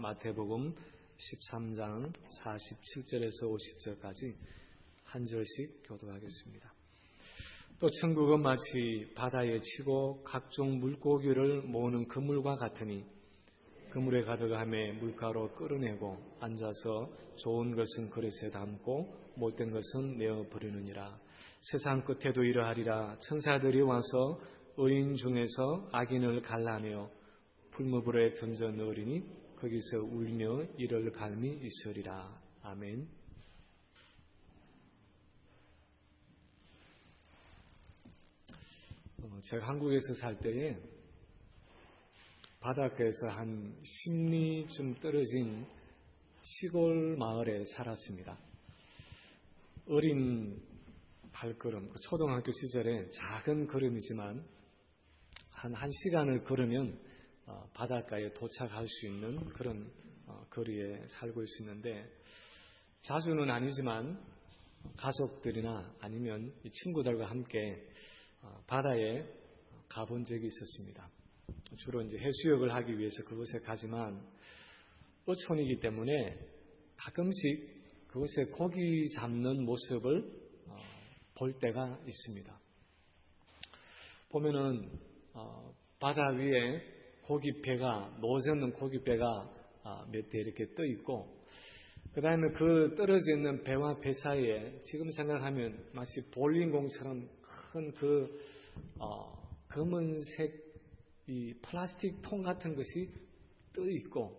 마태복음 13장 47절에서 50절까지 한 절씩 교독하겠습니다. 또 천국은 마치 바다에 치고 각종 물고기를 모으는 그물과 같으니 그물에 가득함에 물가로 끌어내고 앉아서 좋은 것은 그릇에 담고 못된 것은 내어 버리느니라. 세상 끝에도 이러하리라. 천사들이 와서 의인 중에서 악인을 갈라내어 풀무불에 던져 넣으리니 거기서 울며 이를 갈미 있으리라. 아멘. 제가 한국에서 살 때에 바닷가에서 한 10리쯤 떨어진 시골 마을에 살았습니다. 어린 발걸음, 초등학교 시절에 작은 걸음이지만 한 1시간을 걸으면 바닷가에 도착할 수 있는 그런 거리에 살고 있었는데, 자주는 아니지만 가족들이나 아니면 친구들과 함께 바다에 가본 적이 있었습니다. 주로 이제 해수욕을 하기 위해서 그곳에 가지만 어촌이기 때문에 가끔씩 그곳에 고기 잡는 모습을 볼 때가 있습니다. 보면은 바다 위에 고깃배가, 노젓는 고깃배가 몇 대 이렇게 떠 있고, 그 다음에 그 떨어져 있는 배와 배 사이에 지금 생각하면 마치 볼링공처럼 큰 검은색 이 플라스틱 통 같은 것이 떠 있고,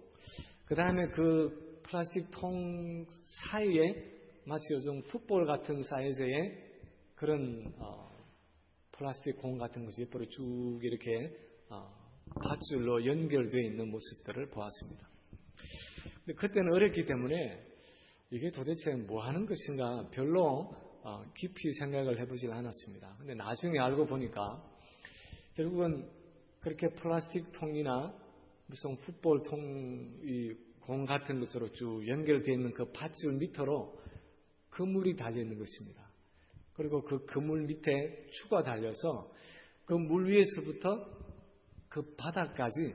그 다음에 그 플라스틱 통 사이에 마치 요즘 풋볼 같은 사이즈의 그런 플라스틱 공 같은 것이 옆으로 쭉 이렇게 밧줄로 연결되어 있는 모습들을 보았습니다. 근데 그때는 어렸기 때문에 이게 도대체 뭐 하는 것인가 별로 깊이 생각을 해보질 않았습니다. 근데 나중에 알고 보니까 결국은 그렇게 플라스틱 통이나 무슨 풋볼 통, 이 공 같은 것으로 쭉 연결되어 있는 그 밧줄 밑으로 그물이 달려 있는 것입니다. 그리고 그 그물 밑에 추가 달려서 그 물 위에서부터 그 바닥까지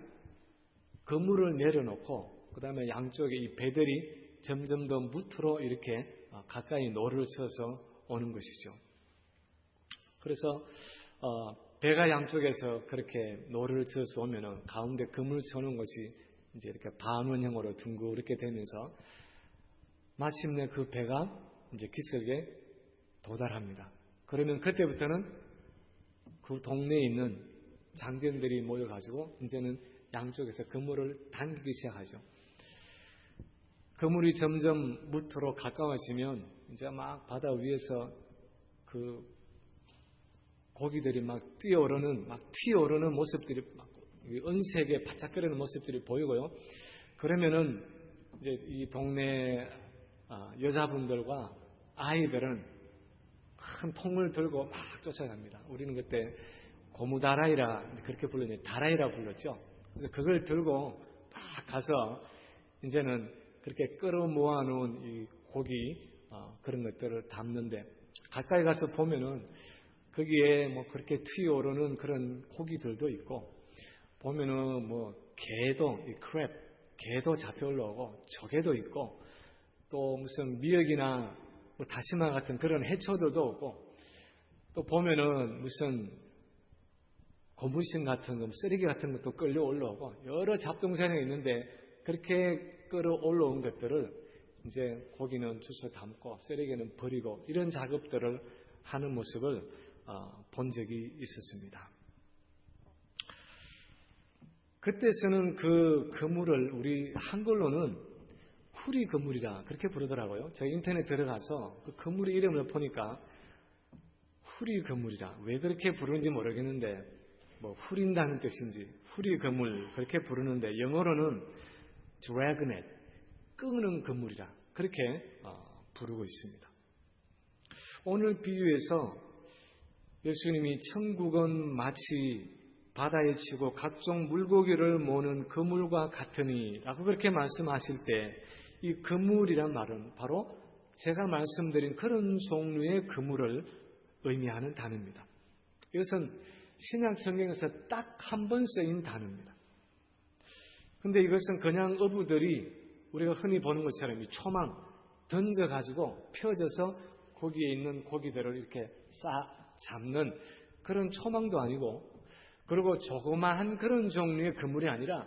그물을 내려놓고, 그 다음에 양쪽에 이 배들이 점점 더 무트로 이렇게 가까이 노를 쳐서 오는 것이죠. 그래서 배가 양쪽에서 그렇게 노를 쳐서 오면은 가운데 그물 쳐놓은 것이 이제 이렇게 반원형으로 둥그렇게 되면서 마침내 그 배가 이제 기슭에 도달합니다. 그러면 그때부터는 그 동네에 있는 장정들이 모여가지고 이제는 양쪽에서 그물을 당기기 시작하죠. 그물이 점점 무트로 가까워지면 이제 막 바다 위에서 그 고기들이 막 튀어오르는 모습들이 막 은색에 반짝거리는 모습들이 보이고요. 그러면은 이제 이 동네 여자분들과 아이들은 큰 통을 들고 막 쫓아갑니다. 우리는 그때 고무다라이라 그렇게 불렀는데 다라이라 불렀죠. 그래서 그걸 들고 막 가서 이제는 그렇게 끌어 모아놓은 이 고기 그런 것들을 담는데, 가까이 가서 보면은 거기에 뭐 그렇게 튀어오르는 그런 고기들도 있고, 보면은 뭐 게도, 이 크랩, 게도 잡혀 올라오고 조개도 있고, 또 무슨 미역이나 뭐 다시마 같은 그런 해초들도 오고, 또 보면은 무슨 고무신 같은 거, 쓰레기 같은 것도 끌려 올라오고, 여러 잡동사니가 있는데 그렇게 끌어 올라온 것들을 이제 고기는 주워 담고 쓰레기는 버리고, 이런 작업들을 하는 모습을 본 적이 있었습니다. 그때서는 그 그물을 우리 한글로는 후리 그물이라 그렇게 부르더라고요. 제가 인터넷 들어가서 그 그물의 이름을 보니까 후리 그물이라, 왜 그렇게 부르는지 모르겠는데 뭐 후린다는 뜻인지 후리 그물 그렇게 부르는데, 영어로는 dragnet, 끄는 그물이라 그렇게 부르고 있습니다. 오늘 비유에서 예수님이 천국은 마치 바다에 치고 각종 물고기를 모으는 그물과 같으니 라고 그렇게 말씀하실 때, 이 그물이란 말은 바로 제가 말씀드린 그런 종류의 그물을 의미하는 단어입니다. 이것은 신약 성경에서 딱 한 번 쓰인 단어입니다. 근데 이것은 그냥 어부들이 우리가 흔히 보는 것처럼 이 초망 던져가지고 펴져서 거기에 있는 고기들을 이렇게 잡는 그런 초망도 아니고, 그리고 조그마한 그런 종류의 그물이 아니라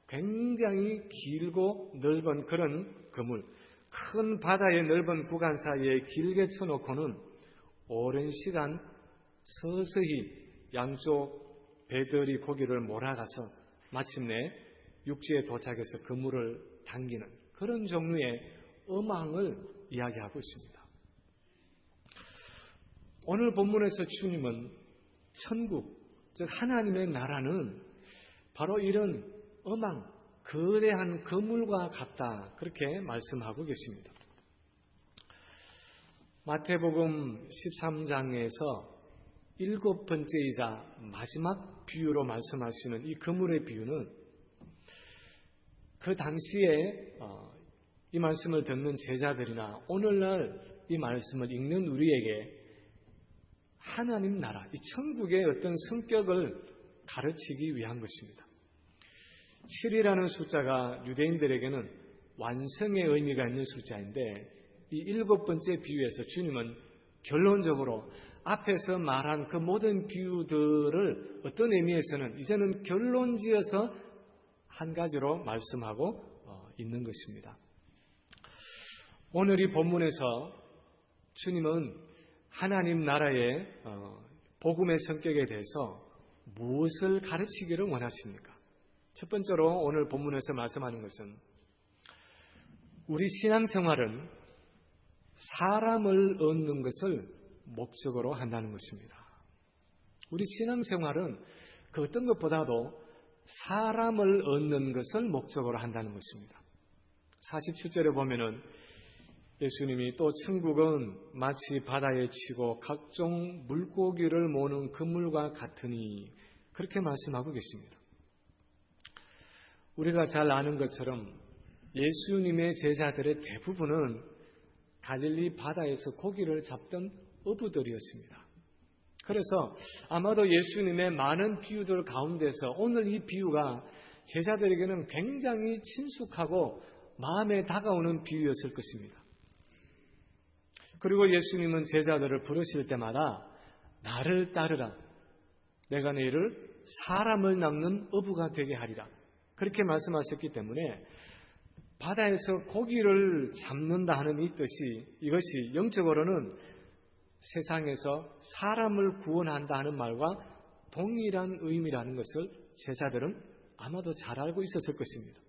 굉장히 길고 넓은 그런 그물, 큰 바다의 넓은 구간 사이에 길게 쳐놓고는 오랜 시간 서서히 양쪽 배들이 고기를 몰아가서 마침내 육지에 도착해서 그물을 당기는 그런 종류의 음악을 이야기하고 있습니다. 오늘 본문에서 주님은 천국, 즉 하나님의 나라는 바로 이런 거대한 그물과 같다, 그렇게 말씀하고 계십니다. 마태복음 13장에서 7번째이자 마지막 비유로 말씀하시는 이 그물의 비유는 그 당시에 이 말씀을 듣는 제자들이나 오늘날 이 말씀을 읽는 우리에게 하나님 나라, 이 천국의 어떤 성격을 가르치기 위한 것입니다. 7이라는 숫자가 유대인들에게는 완성의 의미가 있는 숫자인데, 이 7번째 비유에서 주님은 결론적으로 앞에서 말한 그 모든 비유들을 어떤 의미에서는 이제는 결론지어서 한 가지로 말씀하고 있는 것입니다. 오늘 이 본문에서 주님은 하나님 나라의 복음의 성격에 대해서 무엇을 가르치기를 원하십니까? 첫 번째로 오늘 본문에서 말씀하는 것은 우리 신앙생활은 사람을 얻는 것을 목적으로 한다는 것입니다. 우리 신앙생활은 그 어떤 것보다도 사람을 얻는 것을 목적으로 한다는 것입니다. 47절에 보면은 예수님이 또 천국은 마치 바다에 치고 각종 물고기를 모으는 그물과 같으니, 그렇게 말씀하고 계십니다. 우리가 잘 아는 것처럼 예수님의 제자들의 대부분은 갈릴리 바다에서 고기를 잡던 어부들이었습니다. 그래서 아마도 예수님의 많은 비유들 가운데서 오늘 이 비유가 제자들에게는 굉장히 친숙하고 마음에 다가오는 비유였을 것입니다. 그리고 예수님은 제자들을 부르실 때마다 나를 따르라, 내가 너희를 사람을 낚는 어부가 되게 하리라, 그렇게 말씀하셨기 때문에 바다에서 고기를 잡는다 하는 이 뜻이, 이것이 영적으로는 세상에서 사람을 구원한다 하는 말과 동일한 의미라는 것을 제자들은 아마도 잘 알고 있었을 것입니다.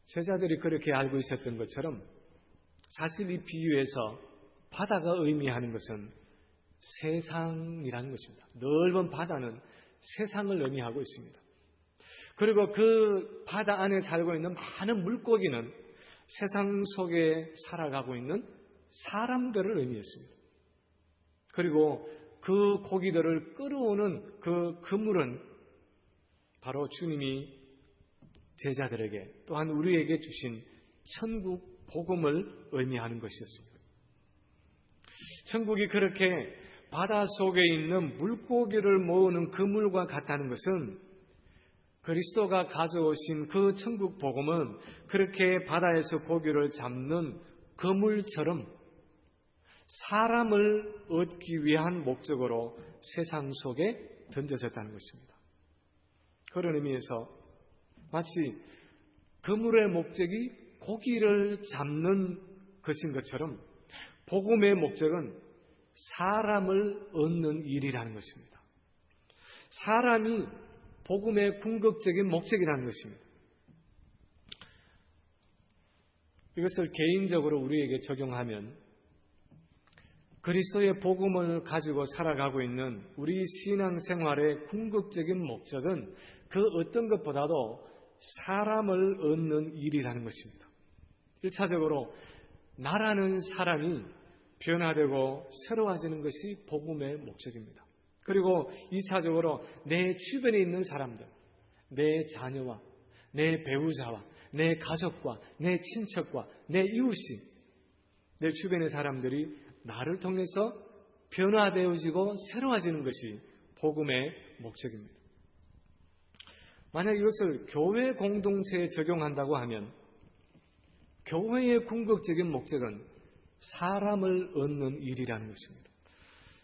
제자들이 그렇게 알고 있었던 것처럼 사실 이 비유에서 바다가 의미하는 것은 세상이라는 것입니다. 넓은 바다는 세상을 의미하고 있습니다. 그리고 그 바다 안에 살고 있는 많은 물고기는 세상 속에 살아가고 있는 사람들을 의미했습니다. 그리고 그 고기들을 끌어오는 그 그물은 바로 주님이 제자들에게 또한 우리에게 주신 천국 복음을 의미하는 것이었습니다. 천국이 그렇게 바다 속에 있는 물고기를 모으는 그물과 같다는 것은 그리스도가 가져오신 그 천국 복음은 그렇게 바다에서 고기를 잡는 그물처럼 사람을 얻기 위한 목적으로 세상 속에 던져졌다는 것입니다. 그런 의미에서 마치 그물의 목적이 고기를 잡는 것인 것처럼 복음의 목적은 사람을 얻는 일이라는 것입니다. 사람이 복음의 궁극적인 목적이라는 것입니다. 이것을 개인적으로 우리에게 적용하면 그리스도의 복음을 가지고 살아가고 있는 우리 신앙생활의 궁극적인 목적은 그 어떤 것보다도 사람을 얻는 일이라는 것입니다. 1차적으로 나라는 사람이 변화되고 새로워지는 것이 복음의 목적입니다. 그리고 2차적으로 내 주변에 있는 사람들, 내 자녀와 내 배우자와 내 가족과 내 친척과 내 이웃이, 내 주변의 사람들이 나를 통해서 변화되어지고 새로워지는 것이 복음의 목적입니다. 만약 이것을 교회 공동체에 적용한다고 하면 교회의 궁극적인 목적은 사람을 얻는 일이라는 것입니다.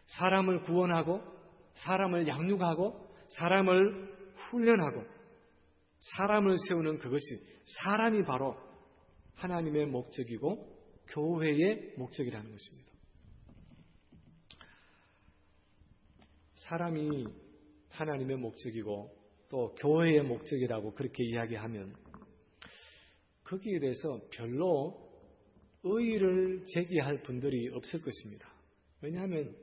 사람을 구원하고 사람을 양육하고 사람을 훈련하고 사람을 세우는 그것이 사람이 바로 하나님의 목적이고 교회의 목적이라는 것입니다. 사람이 하나님의 목적이고 또 교회의 목적이라고 그렇게 이야기하면 거기에 대해서 별로 의의를 제기할 분들이 없을 것입니다. 왜냐하면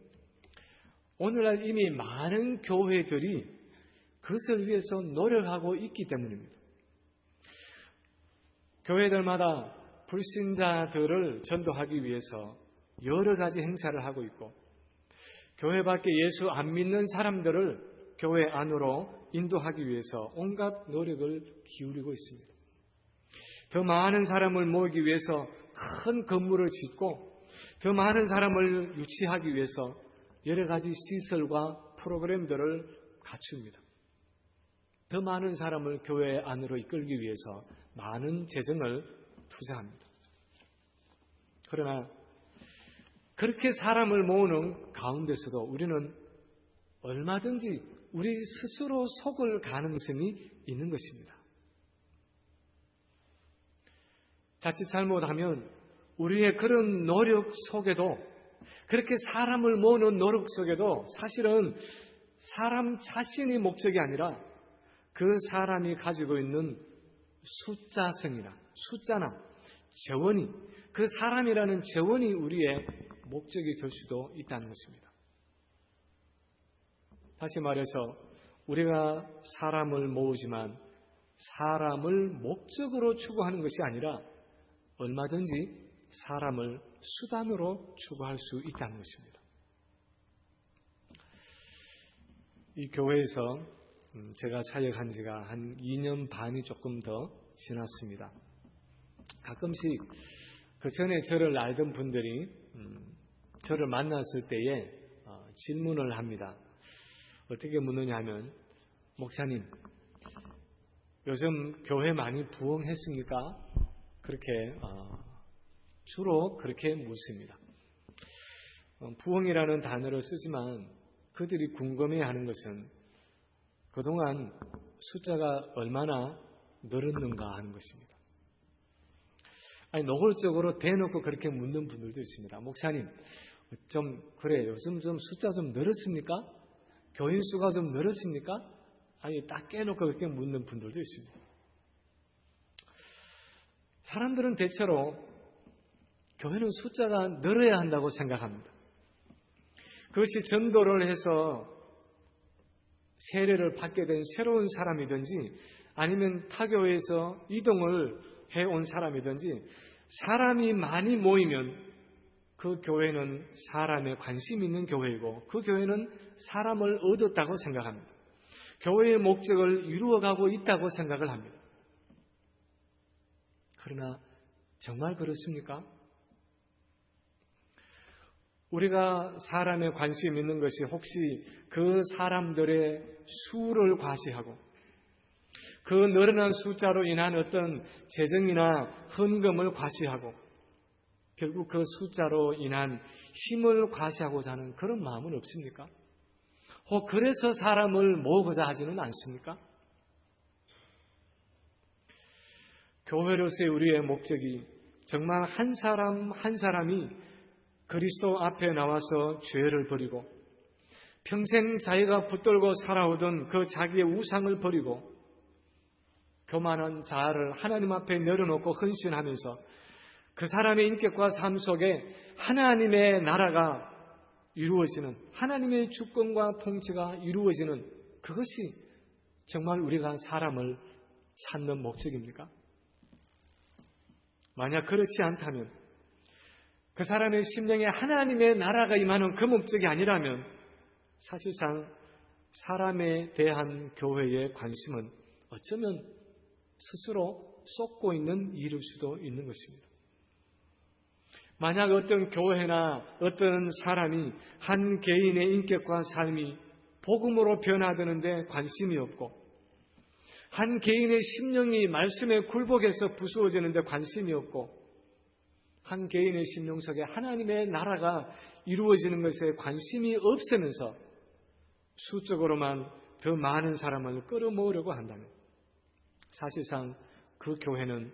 오늘날 이미 많은 교회들이 그것을 위해서 노력하고 있기 때문입니다. 교회들마다 불신자들을 전도하기 위해서 여러 가지 행사를 하고 있고 교회 밖에 예수 안 믿는 사람들을 교회 안으로 인도하기 위해서 온갖 노력을 기울이고 있습니다. 더 많은 사람을 모으기 위해서 큰 건물을 짓고 더 많은 사람을 유치하기 위해서 여러 가지 시설과 프로그램들을 갖춥니다. 더 많은 사람을 교회 안으로 이끌기 위해서 많은 재정을 투자합니다. 그러나 그렇게 사람을 모으는 가운데서도 우리는 얼마든지 우리 스스로 속을 가능성이 있는 것입니다. 자칫 잘못하면 우리의 그런 노력 속에도 그렇게 사람을 모으는 노력 속에도 사실은 사람 자신이 목적이 아니라 그 사람이 가지고 있는 숫자성이나 숫자나 재원이 그 사람이라는 재원이 우리의 목적이 될 수도 있다는 것입니다. 다시 말해서 우리가 사람을 모으지만 사람을 목적으로 추구하는 것이 아니라 얼마든지 사람을 수단으로 추구할 수 있다는 것입니다. 이 교회에서 제가 사역한 지가 한 2년 반이 조금 더 지났습니다. 가끔씩 그 전에 저를 알던 분들이 저를 만났을 때에 질문을 합니다. 어떻게 묻느냐 하면 목사님 요즘 교회 많이 부흥했습니까? 그렇게 주로 그렇게 묻습니다. 부흥이라는 단어를 쓰지만 그들이 궁금해하는 것은 그동안 숫자가 얼마나 늘었는가 하는 것입니다. 아니 노골적으로 대놓고 그렇게 묻는 분들도 있습니다. 목사님 그래 요즘 좀 숫자 좀 늘었습니까? 교인 수가 좀 늘었습니까? 아니 딱 깨놓고 그렇게 묻는 분들도 있습니다. 사람들은 대체로 교회는 숫자가 늘어야 한다고 생각합니다. 그것이 전도를 해서 세례를 받게 된 새로운 사람이든지 아니면 타교에서 이동을 해온 사람이든지 사람이 많이 모이면 그 교회는 사람에 관심 있는 교회이고 그 교회는 사람을 얻었다고 생각합니다. 교회의 목적을 이루어가고 있다고 생각을 합니다. 그러나 정말 그렇습니까? 우리가 사람에 관심 있는 것이 혹시 그 사람들의 수를 과시하고 그 늘어난 숫자로 인한 어떤 재정이나 헌금을 과시하고 결국 그 숫자로 인한 힘을 과시하고자 하는 그런 마음은 없습니까? 혹 그래서 사람을 모으고자 하지는 않습니까? 교회로서의 우리의 목적이 정말 한 사람 한 사람이 그리스도 앞에 나와서 죄를 버리고 평생 자기가 붙들고 살아오던 그 자기의 우상을 버리고 교만한 자아를 하나님 앞에 내려놓고 헌신하면서 그 사람의 인격과 삶 속에 하나님의 나라가 이루어지는 하나님의 주권과 통치가 이루어지는 그것이 정말 우리가 사람을 찾는 목적입니까? 만약 그렇지 않다면 그 사람의 심령에 하나님의 나라가 임하는 그 목적이 아니라면 사실상 사람에 대한 교회의 관심은 어쩌면 스스로 쏟고 있는 일일 수도 있는 것입니다. 만약 어떤 교회나 어떤 사람이 한 개인의 인격과 삶이 복음으로 변화되는데 관심이 없고 한 개인의 심령이 말씀의 굴복에서 부수어지는데 관심이 없고 한 개인의 심령 속에 하나님의 나라가 이루어지는 것에 관심이 없으면서 수적으로만 더 많은 사람을 끌어모으려고 한다면 사실상 그 교회는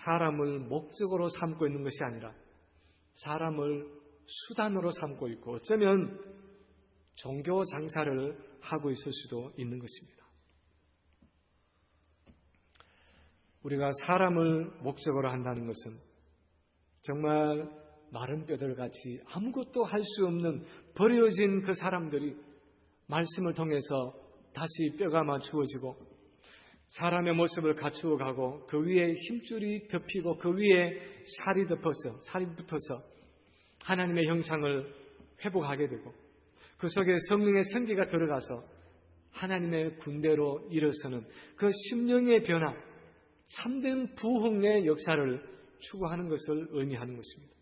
사람을 목적으로 삼고 있는 것이 아니라 사람을 수단으로 삼고 있고 어쩌면 종교 장사를 하고 있을 수도 있는 것입니다. 우리가 사람을 목적으로 한다는 것은 정말 마른 뼈들같이 아무것도 할 수 없는 버려진 그 사람들이 말씀을 통해서 다시 뼈가 맞추어지고 사람의 모습을 갖추어 가고 그 위에 힘줄이 덮이고 그 위에 살이 붙어서 하나님의 형상을 회복하게 되고 그 속에 성령의 생기가 들어가서 하나님의 군대로 일어서는 그 심령의 변화, 참된 부흥의 역사를 추구하는 것을 의미하는 것입니다.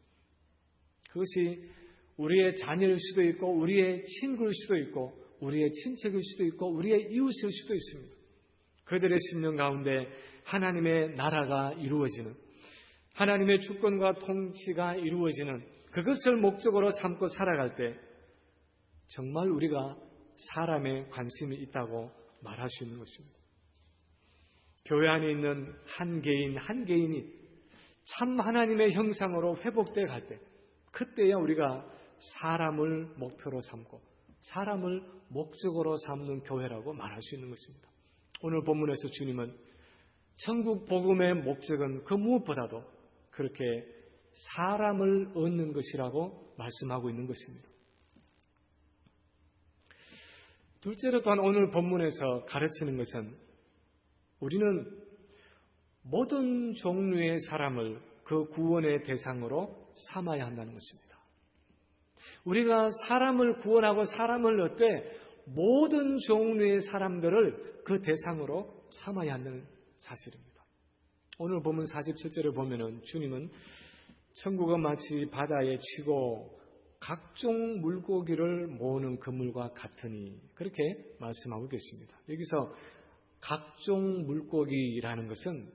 그것이 우리의 자녀일 수도 있고 우리의 친구일 수도 있고 우리의 친척일 수도 있고 우리의 이웃일 수도 있습니다. 그들의 심령 가운데 하나님의 나라가 이루어지는 하나님의 주권과 통치가 이루어지는 그것을 목적으로 삼고 살아갈 때 정말 우리가 사람에 관심이 있다고 말할 수 있는 것입니다. 교회 안에 있는 한 개인 한 개인이 참 하나님의 형상으로 회복되어 갈 때 그때야 우리가 사람을 목표로 삼고 사람을 목적으로 삼는 교회라고 말할 수 있는 것입니다. 오늘 본문에서 주님은 천국 복음의 목적은 그 무엇보다도 그렇게 사람을 얻는 것이라고 말씀하고 있는 것입니다. 둘째로 또한 오늘 본문에서 가르치는 것은 우리는 모든 종류의 사람을 그 구원의 대상으로 삼아야 한다는 것입니다. 우리가 사람을 구원하고 사람을 얻되 모든 종류의 사람들을 그 대상으로 삼아야 한다는 사실입니다. 오늘 보면 47절에 보면은 주님은 천국은 마치 바다에 치고 각종 물고기를 모으는 그물과 같으니 그렇게 말씀하고 계십니다. 여기서 각종 물고기라는 것은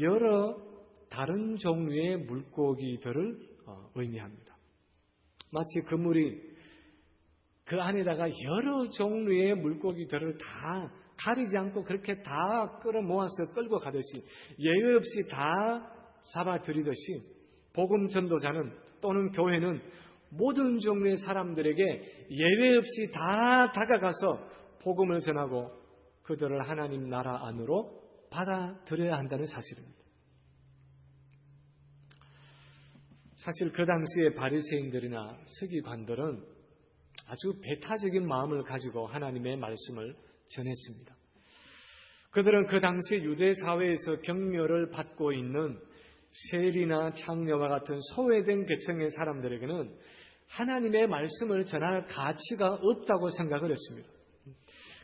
여러 다른 종류의 물고기들을 의미합니다. 마치 그물이 그 안에다가 여러 종류의 물고기들을 다 가리지 않고 그렇게 다 끌어모아서 끌고 가듯이 예외 없이 다 잡아들이듯이 복음 전도자는 또는 교회는 모든 종류의 사람들에게 예외 없이 다 다가가서 복음을 전하고 그들을 하나님 나라 안으로 받아들여야 한다는 사실입니다. 사실 그 당시의 바리새인들이나 서기관들은 아주 배타적인 마음을 가지고 하나님의 말씀을 전했습니다. 그들은 그 당시 유대 사회에서 경멸을 받고 있는 세리나 창녀와 같은 소외된 계층의 사람들에게는 하나님의 말씀을 전할 가치가 없다고 생각을 했습니다.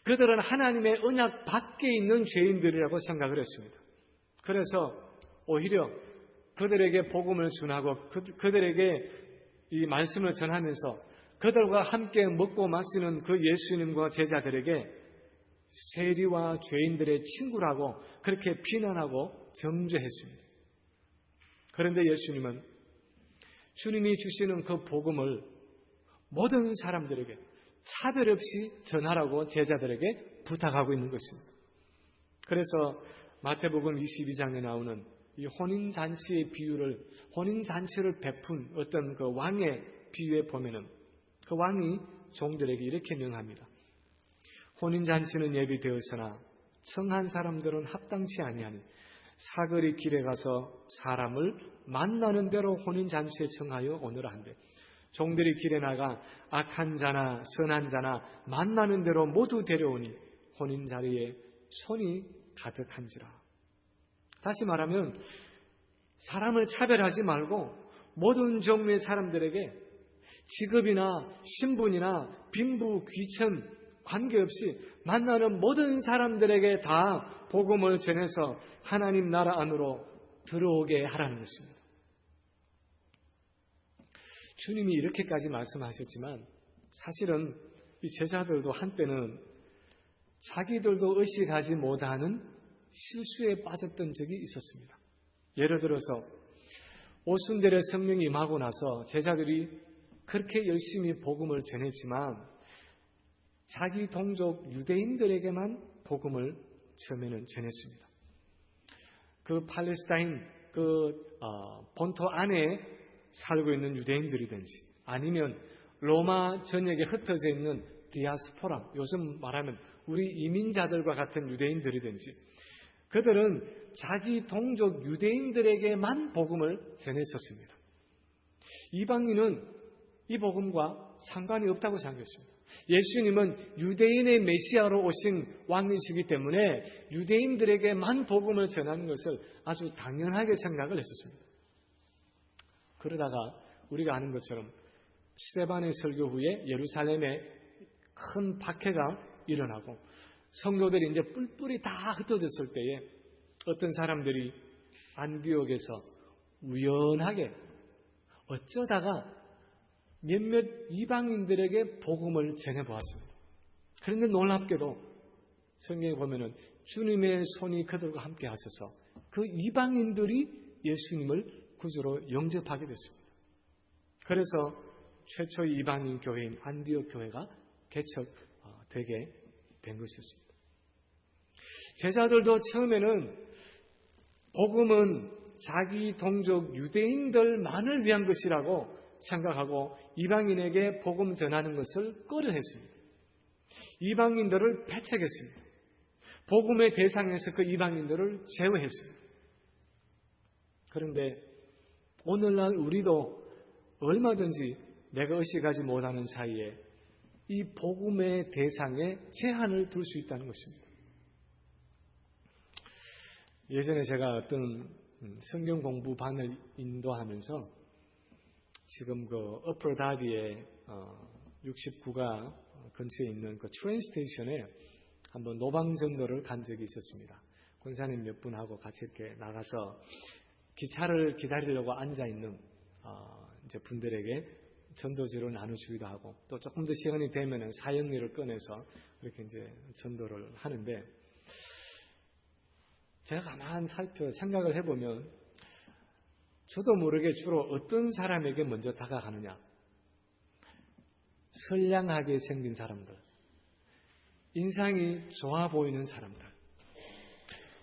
그들은 하나님의 언약 밖에 있는 죄인들이라고 생각을 했습니다. 그래서 오히려 그들에게 복음을 전하고 그들에게 이 말씀을 전하면서 그들과 함께 먹고 마시는 그 예수님과 제자들에게 세리와 죄인들의 친구라고 그렇게 비난하고 정죄했습니다. 그런데 예수님은 주님이 주시는 그 복음을 모든 사람들에게 차별 없이 전하라고 제자들에게 부탁하고 있는 것입니다. 그래서 마태복음 22장에 나오는 이 혼인잔치의 비유를, 혼인잔치를 베푼 어떤 그 왕의 비유에 보면은 그 왕이 종들에게 이렇게 명합니다. 혼인잔치는 예비되었으나 청한 사람들은 합당치 아니하니 사거리 길에 가서 사람을 만나는 대로 혼인잔치에 청하여 오너라 한대. 종들이 길에 나가 악한 자나 선한 자나 만나는 대로 모두 데려오니 혼인자리에 손이 가득한지라. 다시 말하면 사람을 차별하지 말고 모든 종류의 사람들에게 직업이나 신분이나 빈부 귀천 관계없이 만나는 모든 사람들에게 다 복음을 전해서 하나님 나라 안으로 들어오게 하라는 것입니다. 주님이 이렇게까지 말씀하셨지만 사실은 이 제자들도 한때는 자기들도 의식하지 못하는 실수에 빠졌던 적이 있었습니다. 예를 들어서 오순절에 성령이 임하고 나서 제자들이 그렇게 열심히 복음을 전했지만 자기 동족 유대인들에게만 복음을 처음에는 전했습니다. 그 팔레스타인 본토 안에 살고 있는 유대인들이든지 아니면 로마 전역에 흩어져 있는 디아스포라, 요즘 말하면 우리 이민자들과 같은 유대인들이든지 그들은 자기 동족 유대인들에게만 복음을 전했었습니다. 이방인은 이 복음과 상관이 없다고 생각했습니다. 예수님은 유대인의 메시아로 오신 왕이시기 때문에 유대인들에게만 복음을 전하는 것을 아주 당연하게 생각을 했었습니다. 그러다가 우리가 아는 것처럼 스데반의 설교 후에 예루살렘에 큰 박해가 일어나고 성도들이 이제 뿔뿔이 다 흩어졌을 때에 어떤 사람들이 안디옥에서 우연하게 어쩌다가 몇몇 이방인들에게 복음을 전해보았습니다. 그런데 놀랍게도 성경에 보면은 주님의 손이 그들과 함께 하셔서 그 이방인들이 예수님을 구주로 영접하게 됐습니다. 그래서 최초의 이방인 교회인 안디옥 교회가 개척되게 된 것이었습니다. 제자들도 처음에는 복음은 자기 동족 유대인들만을 위한 것이라고 생각하고 이방인에게 복음 전하는 것을 꺼려했습니다. 이방인들을 배척했습니다. 복음의 대상에서 그 이방인들을 제외했습니다. 그런데 오늘날 우리도 얼마든지 내가 의식하지 못하는 사이에 이 복음의 대상에 제한을 둘 수 있다는 것입니다. 예전에 제가 어떤 성경 공부반을 인도하면서 지금 그 어퍼다비의 69가 근처에 있는 그 트레인 스테이션에 한번 노방전도를 간 적이 있었습니다. 권사님 몇 분하고 같이 이렇게 나가서 기차를 기다리려고 앉아 있는 이제 분들에게 전도지를 나눠주기도 하고 또 조금 더 시간이 되면은 사형리를 꺼내서 그렇게 이제 전도를 하는데 제가 가만 생각을 해보면 저도 모르게 주로 어떤 사람에게 먼저 다가가느냐. 선량하게 생긴 사람들, 인상이 좋아 보이는 사람들,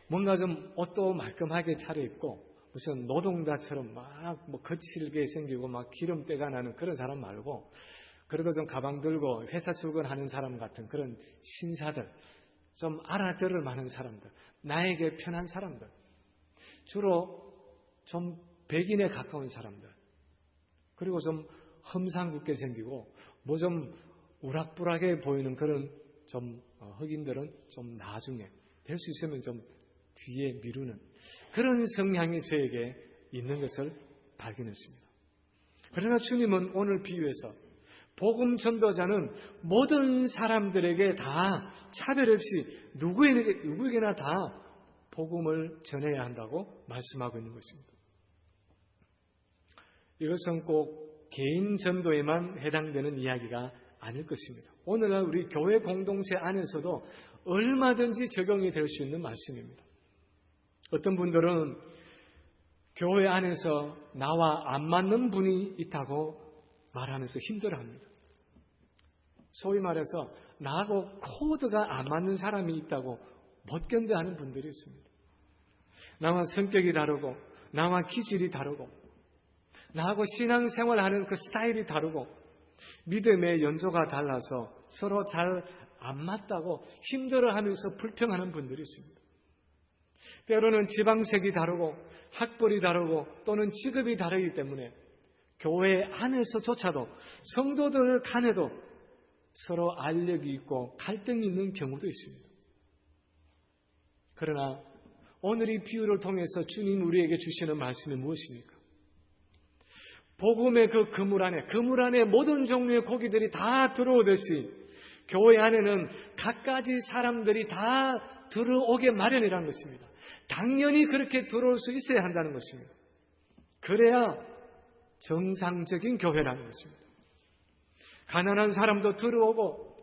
뭔가 좀 옷도 말끔하게 차려입고 무슨 노동자처럼 막 뭐 거칠게 생기고 막 기름때가 나는 그런 사람 말고 그래도 좀 가방 들고 회사 출근하는 사람 같은 그런 신사들, 좀 알아들을 만한 사람들, 나에게 편한 사람들, 주로 좀 백인에 가까운 사람들, 그리고 좀 험상궂게 생기고 뭐 좀 우락부락해 보이는 그런 좀 흑인들은 좀 나중에 될 수 있으면 좀 뒤에 미루는 그런 성향이 저에게 있는 것을 발견했습니다. 그러나 주님은 오늘 비유에서 복음 전도자는 모든 사람들에게 다 차별 없이 누구에게나 다 복음을 전해야 한다고 말씀하고 있는 것입니다. 이것은 꼭 개인 전도에만 해당되는 이야기가 아닐 것입니다. 오늘날 우리 교회 공동체 안에서도 얼마든지 적용이 될 수 있는 말씀입니다. 어떤 분들은 교회 안에서 나와 안 맞는 분이 있다고 말하면서 힘들어합니다. 소위 말해서 나하고 코드가 안 맞는 사람이 있다고 못 견뎌하는 분들이 있습니다. 나와 성격이 다르고 나와 기질이 다르고 나하고 신앙생활하는 그 스타일이 다르고 믿음의 연조가 달라서 서로 잘 안 맞다고 힘들어하면서 불평하는 분들이 있습니다. 때로는 지방색이 다르고 학벌이 다르고 또는 직업이 다르기 때문에 교회 안에서조차도 성도들 간에도 서로 알력이 있고 갈등이 있는 경우도 있습니다. 그러나 오늘 이 비유를 통해서 주님 우리에게 주시는 말씀이 무엇입니까? 복음의 그 그물 안에 모든 종류의 고기들이 다 들어오듯이 교회 안에는 갖가지 사람들이 다 들어오게 마련이라는 것입니다. 당연히 그렇게 들어올 수 있어야 한다는 것입니다. 그래야 정상적인 교회라는 것입니다. 가난한 사람도 들어오고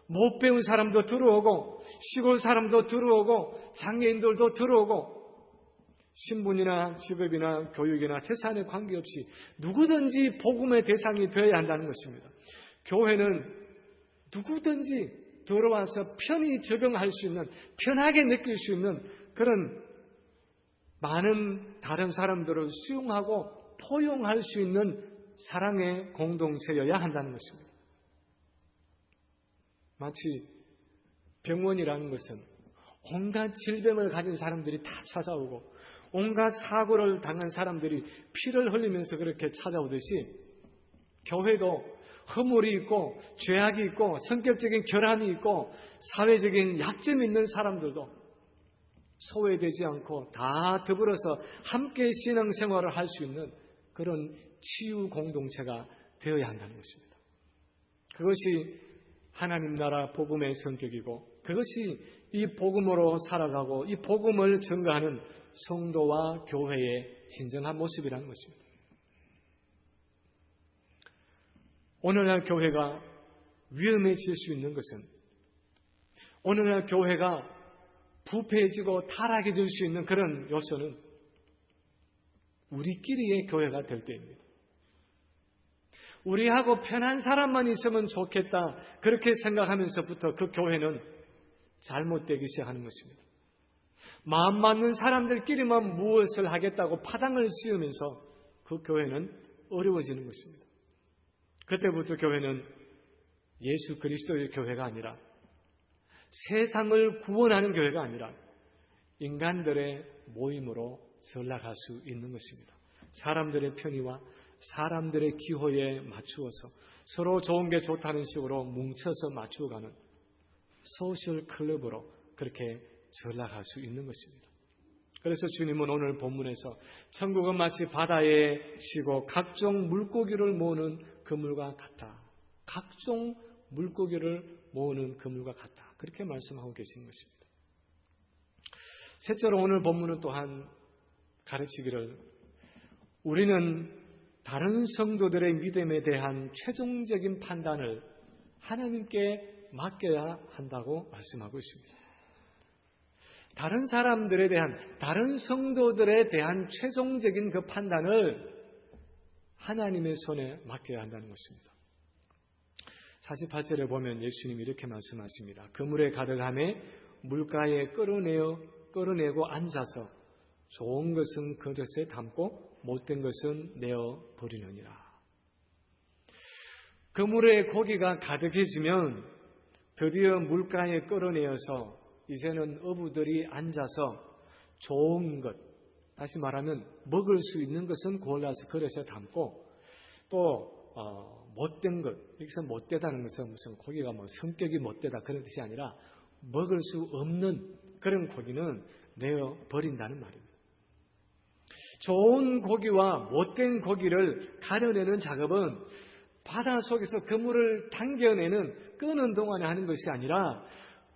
못 배운 사람도 들어오고 시골 사람도 들어오고 장애인들도 들어오고 신분이나 직업이나 교육이나 재산에 관계없이 누구든지 복음의 대상이 되어야 한다는 것입니다. 교회는 누구든지 들어와서 편히 적응할 수 있는, 편하게 느낄 수 있는 그런 많은 다른 사람들을 수용하고 포용할 수 있는 사랑의 공동체여야 한다는 것입니다. 마치 병원이라는 것은 온갖 질병을 가진 사람들이 다 찾아오고 온갖 사고를 당한 사람들이 피를 흘리면서 그렇게 찾아오듯이 교회도 허물이 있고 죄악이 있고 성격적인 결함이 있고 사회적인 약점이 있는 사람들도 소외되지 않고 다 더불어서 함께 신앙생활을 할 수 있는 그런 치유 공동체가 되어야 한다는 것입니다. 그것이 하나님 나라 복음의 성격이고 그것이 이 복음으로 살아가고 이 복음을 증거하는 성도와 교회의 진정한 모습이라는 것입니다. 오늘날 교회가 위험해질 수 있는 것은 오늘날 교회가 부패해지고 타락해질 수 있는 그런 요소는 우리끼리의 교회가 될 때입니다. 우리하고 편한 사람만 있으면 좋겠다 그렇게 생각하면서부터 그 교회는 잘못되기 시작하는 것입니다. 마음 맞는 사람들끼리만 무엇을 하겠다고 파당을 씌우면서 그 교회는 어려워지는 것입니다. 그때부터 교회는 예수 그리스도의 교회가 아니라 세상을 구원하는 교회가 아니라 인간들의 모임으로 전락할 수 있는 것입니다. 사람들의 편의와 사람들의 기호에 맞추어서 서로 좋은 게 좋다는 식으로 뭉쳐서 맞추어가는 소셜 클럽으로 그렇게 전락할 수 있는 것입니다. 그래서 주님은 오늘 본문에서 천국은 마치 바다에 쉬고 각종 물고기를 모으는 그물과 같다. 각종 물고기를 모으는 그물과 같다. 그렇게 말씀하고 계신 것입니다. 셋째로 오늘 본문은 또한 가르치기를 우리는 다른 성도들의 믿음에 대한 최종적인 판단을 하나님께 맡겨야 한다고 말씀하고 있습니다. 다른 사람들에 대한, 다른 성도들에 대한 최종적인 그 판단을 하나님의 손에 맡겨야 한다는 것입니다. 48절에 보면 예수님이 이렇게 말씀하십니다. 그물에 가득함에 물가에 끌어내고 앉아서 좋은 것은 그릇에 담고 못된 것은 내어 버리느니라. 그물에 고기가 가득해지면 드디어 물가에 끌어내어서 이제는 어부들이 앉아서 좋은 것, 다시 말하면 먹을 수 있는 것은 골라서 그릇에 담고 또 못된 것, 여기서 못되다는 것은 무슨 고기가 뭐 성격이 못되다 그런 뜻이 아니라 먹을 수 없는 그런 고기는 내어 버린다는 말입니다. 좋은 고기와 못된 고기를 가려내는 작업은 바다 속에서 그물을 당겨내는 끄는 동안에 하는 것이 아니라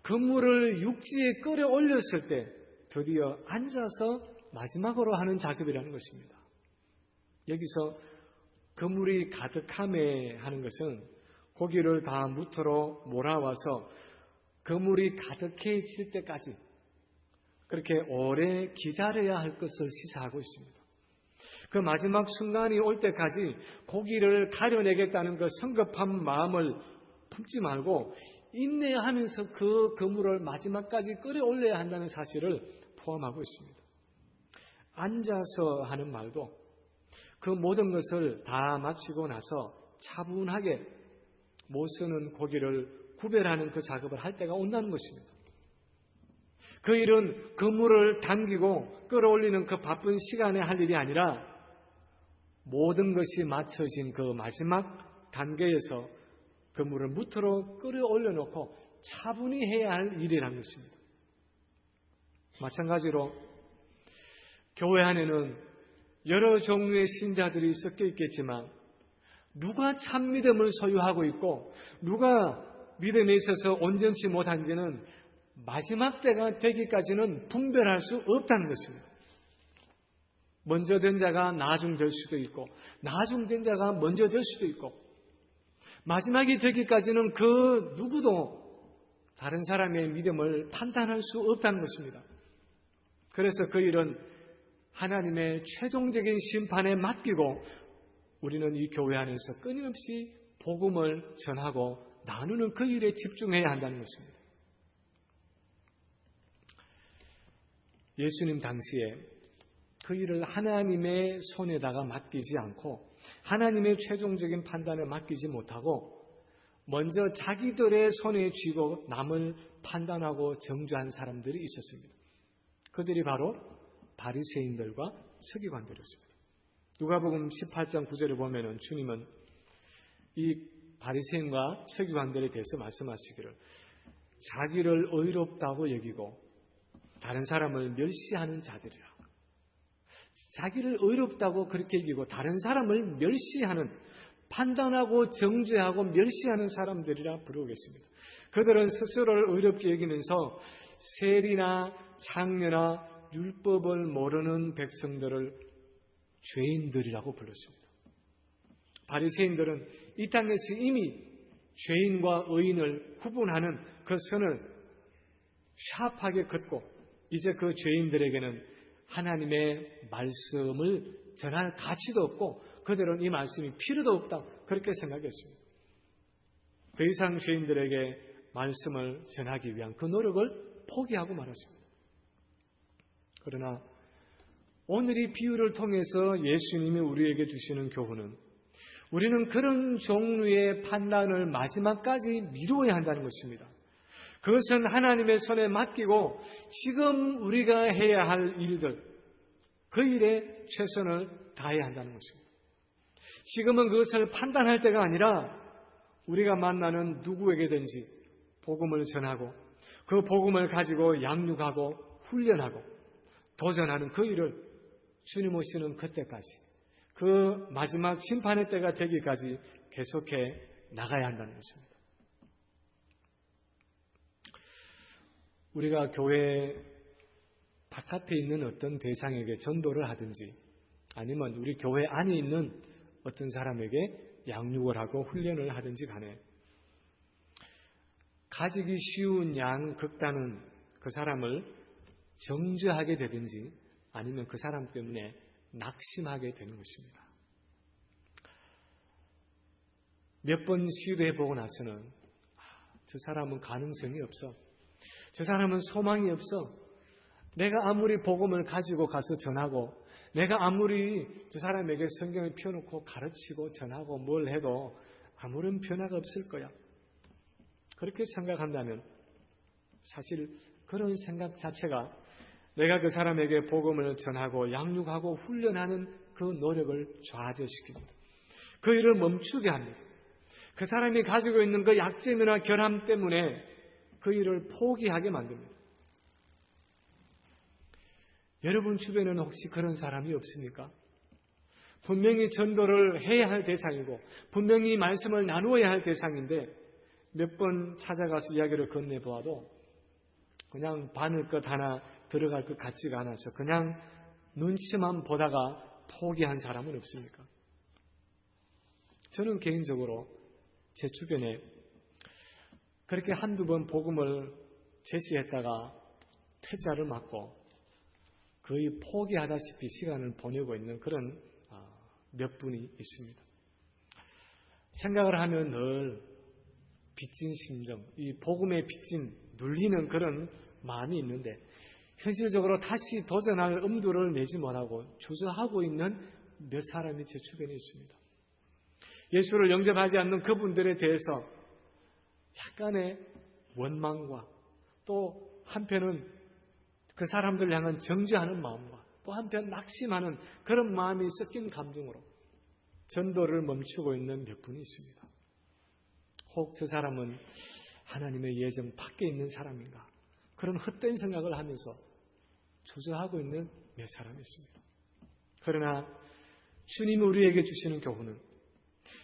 그물을 육지에 끌어올렸을 때 드디어 앉아서 마지막으로 하는 작업이라는 것입니다. 여기서 그물이 가득함에 하는 것은 고기를 다 무토로 몰아와서 그물이 가득해질 때까지 그렇게 오래 기다려야 할 것을 시사하고 있습니다. 그 마지막 순간이 올 때까지 고기를 가려내겠다는 그 성급한 마음을 품지 말고 인내하면서 그 그물을 마지막까지 끌어올려야 한다는 사실을 포함하고 있습니다. 앉아서 하는 말도 그 모든 것을 다 마치고 나서 차분하게 못 쓰는 고기를 구별하는 그 작업을 할 때가 온다는 것입니다. 그 일은 그물을 당기고 끌어올리는 그 바쁜 시간에 할 일이 아니라 모든 것이 맞춰진 그 마지막 단계에서 그물을 무토로 끌어올려 놓고 차분히 해야 할 일이라는 것입니다. 마찬가지로 교회 안에는 여러 종류의 신자들이 섞여 있겠지만 누가 참 믿음을 소유하고 있고 누가 믿음에 있어서 온전치 못한지는 마지막 때가 되기까지는 분별할 수 없다는 것입니다. 먼저 된 자가 나중 될 수도 있고 나중 된 자가 먼저 될 수도 있고 마지막이 되기까지는 그 누구도 다른 사람의 믿음을 판단할 수 없다는 것입니다. 그래서 그 일은 하나님의 최종적인 심판에 맡기고 우리는 이 교회 안에서 끊임없이 복음을 전하고 나누는 그 일에 집중해야 한다는 것입니다. 예수님 당시에 그 일을 하나님의 손에다가 맡기지 않고 하나님의 최종적인 판단에 맡기지 못하고 먼저 자기들의 손에 쥐고 남을 판단하고 정죄한 사람들이 있었습니다. 그들이 바로 바리새인들과 서기관들이었습니다. 누가복음 18장 9절을 보면은 주님은 이 바리새인과 서기관들에 대해서 말씀하시기를 자기를 의롭다고 여기고 다른 사람을 멸시하는 자들이라. 자기를 의롭다고 그렇게 여기고 다른 사람을 멸시하는, 판단하고 정죄하고 멸시하는 사람들이라 부르겠습니다. 그들은 스스로를 의롭게 여기면서 세리나 창녀나 율법을 모르는 백성들을 죄인들이라고 불렀습니다. 바리새인들은 이 땅에서 이미 죄인과 의인을 구분하는 그 선을 샤프하게 긋고 이제 그 죄인들에게는 하나님의 말씀을 전할 가치도 없고 그들은 이 말씀이 필요도 없다 그렇게 생각했습니다. 더 이상 죄인들에게 말씀을 전하기 위한 그 노력을 포기하고 말았습니다. 그러나 오늘 이 비유를 통해서 예수님이 우리에게 주시는 교훈은 우리는 그런 종류의 판단을 마지막까지 미루어야 한다는 것입니다. 그것은 하나님의 손에 맡기고 지금 우리가 해야 할 일들, 그 일에 최선을 다해야 한다는 것입니다. 지금은 그것을 판단할 때가 아니라 우리가 만나는 누구에게든지 복음을 전하고 그 복음을 가지고 양육하고 훈련하고 도전하는 그 일을 주님 오시는 그때까지, 그 마지막 심판의 때가 되기까지 계속해 나가야 한다는 것입니다. 우리가 교회 바깥에 있는 어떤 대상에게 전도를 하든지 아니면 우리 교회 안에 있는 어떤 사람에게 양육을 하고 훈련을 하든지 간에 가지기 쉬운 양 극단은 그 사람을 정죄하게 되든지 아니면 그 사람 때문에 낙심하게 되는 것입니다. 몇 번 시도해보고 나서는 저 사람은 가능성이 없어. 저 사람은 소망이 없어. 내가 아무리 복음을 가지고 가서 전하고 내가 아무리 저 사람에게 성경을 펴놓고 가르치고 전하고 뭘 해도 아무런 변화가 없을 거야. 그렇게 생각한다면 사실 그런 생각 자체가 내가 그 사람에게 복음을 전하고 양육하고 훈련하는 그 노력을 좌절시킵니다. 그 일을 멈추게 합니다. 그 사람이 가지고 있는 그 약점이나 결함 때문에 그 일을 포기하게 만듭니다. 여러분 주변에는 혹시 그런 사람이 없습니까? 분명히 전도를 해야 할 대상이고 분명히 말씀을 나누어야 할 대상인데 몇 번 찾아가서 이야기를 건네보아도 그냥 바늘 것 하나 들어갈 것 같지가 않아서 그냥 눈치만 보다가 포기한 사람은 없습니까? 저는 개인적으로 제 주변에 그렇게 한두 번 복음을 제시했다가 퇴짜를 맞고 거의 포기하다시피 시간을 보내고 있는 그런 몇 분이 있습니다. 생각을 하면 늘 빚진 심정, 이 복음에 빚진 눌리는 그런 마음이 있는데 현실적으로 다시 도전할 엄두를 내지 못하고 주저하고 있는 몇 사람이 제 주변에 있습니다. 예수를 영접하지 않는 그분들에 대해서 약간의 원망과 또 한편은 그 사람들을 향한 정죄하는 마음과 또 한편 낙심하는 그런 마음이 섞인 감정으로 전도를 멈추고 있는 몇 분이 있습니다. 혹 저 사람은 하나님의 예정 밖에 있는 사람인가? 그런 헛된 생각을 하면서 주저하고 있는 몇 사람이 있습니다. 그러나 주님이 우리에게 주시는 교훈은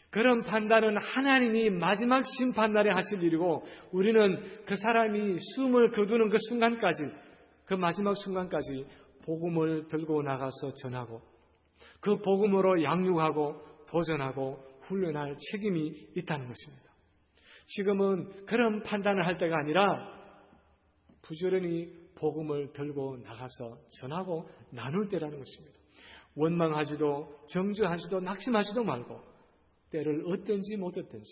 그런 판단은 하나님이 마지막 심판날에 하실 일이고 우리는 그 사람이 숨을 거두는 그 순간까지, 그 마지막 순간까지 복음을 들고 나가서 전하고 그 복음으로 양육하고 도전하고 훈련할 책임이 있다는 것입니다. 지금은 그런 판단을 할 때가 아니라 부지런히 복음을 들고 나가서 전하고 나눌 때라는 것입니다. 원망하지도 정죄하지도 낙심하지도 말고 때를 어떤지 못 어떤지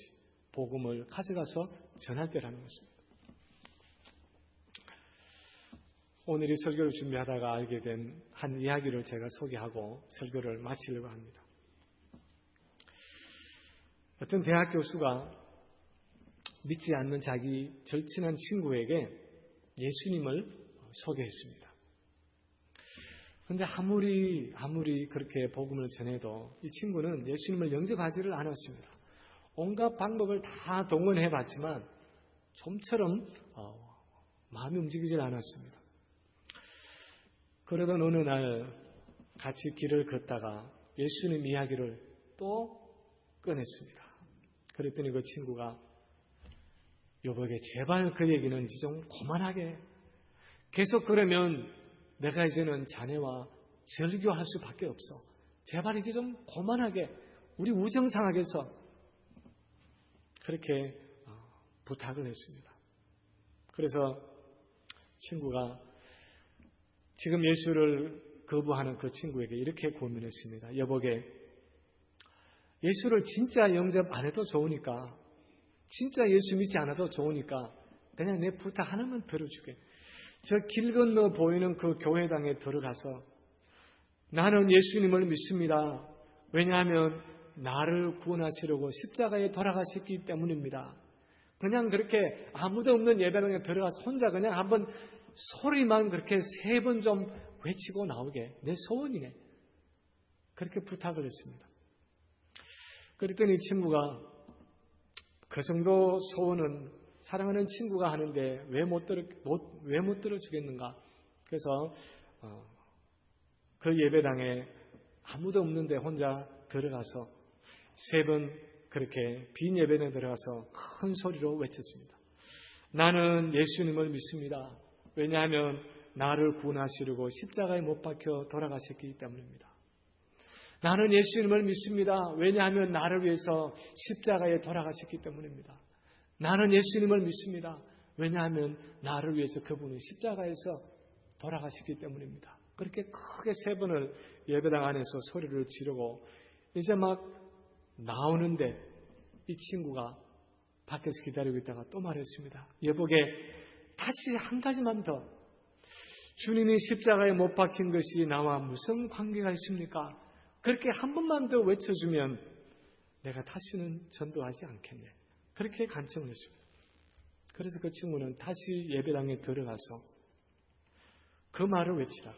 복음을 가져가서 전할 때라는 것입니다. 오늘 이 설교를 준비하다가 알게 된 한 이야기를 제가 소개하고 설교를 마치려고 합니다. 어떤 대학 교수가 믿지 않는 자기 절친한 친구에게 예수님을 소개했습니다. 그런데 아무리 그렇게 복음을 전해도 이 친구는 예수님을 영접하지를 않았습니다. 온갖 방법을 다 동원해봤지만 좀처럼 마음이 움직이질 않았습니다. 그러던 어느 날 같이 길을 걷다가 예수님 이야기를 또 꺼냈습니다. 그랬더니 그 친구가 여보게 제발 그 얘기는 이제 좀 그만하게. 계속 그러면 내가 이제는 자네와 절교할 수밖에 없어. 제발 이제 좀 그만하게. 우리 우정 상하겠어. 그렇게 부탁을 했습니다. 그래서 친구가 지금 예수를 거부하는 그 친구에게 이렇게 고민했습니다. 여보게 예수를 진짜 영접 안 해도 좋으니까, 진짜 예수 믿지 않아도 좋으니까 그냥 내 부탁 하나만 들어주게. 저 길 건너 보이는 그 교회당에 들어가서 나는 예수님을 믿습니다. 왜냐하면 나를 구원하시려고 십자가에 돌아가셨기 때문입니다. 그냥 그렇게 아무도 없는 예배당에 들어가서 혼자 그냥 한번 소리만 그렇게 3번 좀 외치고 나오게. 내 소원이네. 그렇게 부탁을 했습니다. 그랬더니 친구가 그 정도 소원은 사랑하는 친구가 하는데 왜 못 들어주겠는가. 그래서 그 예배당에 아무도 없는데 혼자 들어가서 3번 그렇게 빈 예배당에 들어가서 큰 소리로 외쳤습니다. 나는 예수님을 믿습니다. 왜냐하면 나를 구원하시려고 십자가에 못 박혀 돌아가셨기 때문입니다. 나는 예수님을 믿습니다. 왜냐하면 나를 위해서 십자가에 돌아가셨기 때문입니다. 나는 예수님을 믿습니다. 왜냐하면 나를 위해서 그분이 십자가에서 돌아가셨기 때문입니다. 그렇게 크게 3번을 예배당 안에서 소리를 지르고 이제 막 나오는데 이 친구가 밖에서 기다리고 있다가 또 말했습니다. 여보게 다시 한 가지만 더. 주님이 십자가에 못 박힌 것이 나와 무슨 관계가 있습니까? 그렇게 한 번만 더 외쳐주면 내가 다시는 전도하지 않겠네. 그렇게 간청을 했습니다. 그래서 그 친구는 다시 예배당에 들어가서 그 말을 외치라.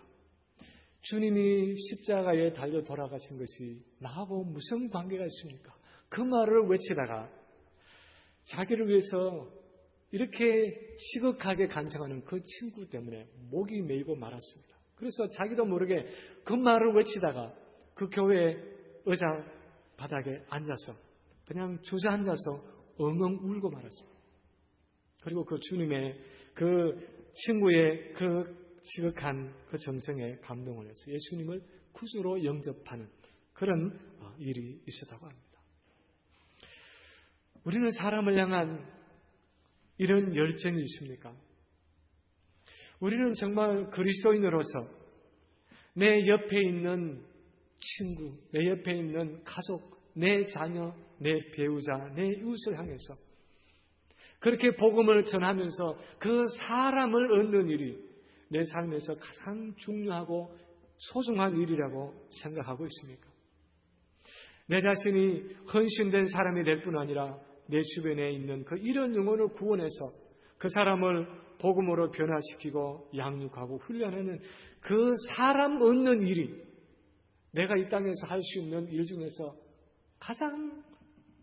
주님이 십자가에 달려 돌아가신 것이 나하고 무슨 관계가 있습니까? 그 말을 외치다가 자기를 위해서 이렇게 시극하게 간청하는 그 친구 때문에 목이 메이고 말았습니다. 그래서 자기도 모르게 그 말을 외치다가 그 교회 의자 바닥에 앉아서 그냥 주저앉아서 엉엉 울고 말았습니다. 그리고 그 주님의 그 친구의 그 지극한 그 정성에 감동을 해서 예수님을 구주로 영접하는 그런 일이 있었다고 합니다. 우리는 사람을 향한 이런 열정이 있습니까? 우리는 정말 그리스도인으로서 내 옆에 있는 친구, 내 옆에 있는 가족, 내 자녀, 내 배우자, 내 이웃을 향해서 그렇게 복음을 전하면서 그 사람을 얻는 일이 내 삶에서 가장 중요하고 소중한 일이라고 생각하고 있습니까? 내 자신이 헌신된 사람이 될 뿐 아니라 내 주변에 있는 그 이런 영혼을 구원해서 그 사람을 복음으로 변화시키고 양육하고 훈련하는 그 사람 얻는 일이 내가 이 땅에서 할 수 있는 일 중에서 가장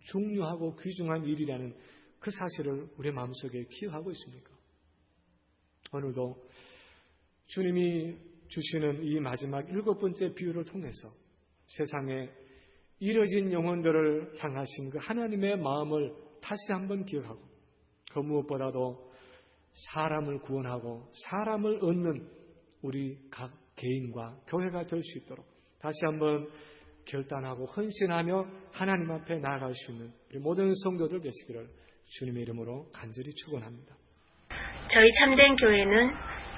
중요하고 귀중한 일이라는 그 사실을 우리 마음속에 기억하고 있습니까? 오늘도 주님이 주시는 이 마지막 7번째 비유를 통해서 세상에 잃어진 영혼들을 향하신 그 하나님의 마음을 다시 한번 기억하고 그 무엇보다도 사람을 구원하고 사람을 얻는 우리 각 개인과 교회가 될 수 있도록 다시 한번 결단하고 헌신하며 하나님 앞에 나아갈 수 있는 우리 모든 성도들 되시기를 주님의 이름으로 간절히 축원합니다. 저희 참된교회는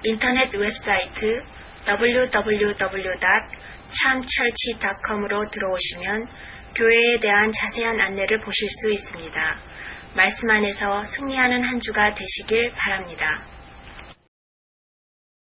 인터넷 웹사이트 www.chamchurch.com으로 들어오시면 교회에 대한 자세한 안내를 보실 수 있습니다. 말씀 안에서 승리하는 한 주가 되시길 바랍니다.